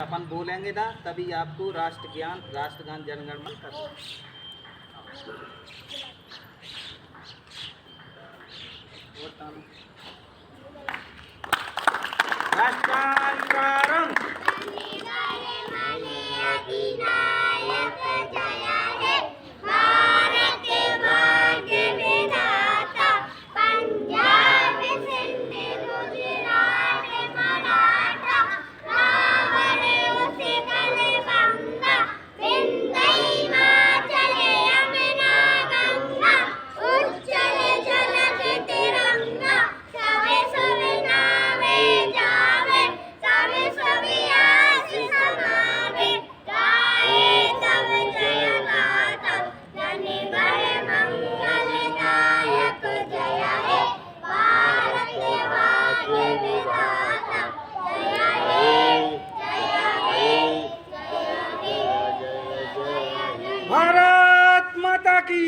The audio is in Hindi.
अपन बोलेंगे ना तभी आपको राष्ट्रगान जनगण मन कर राष्ट्राधिकारं भारत माता की।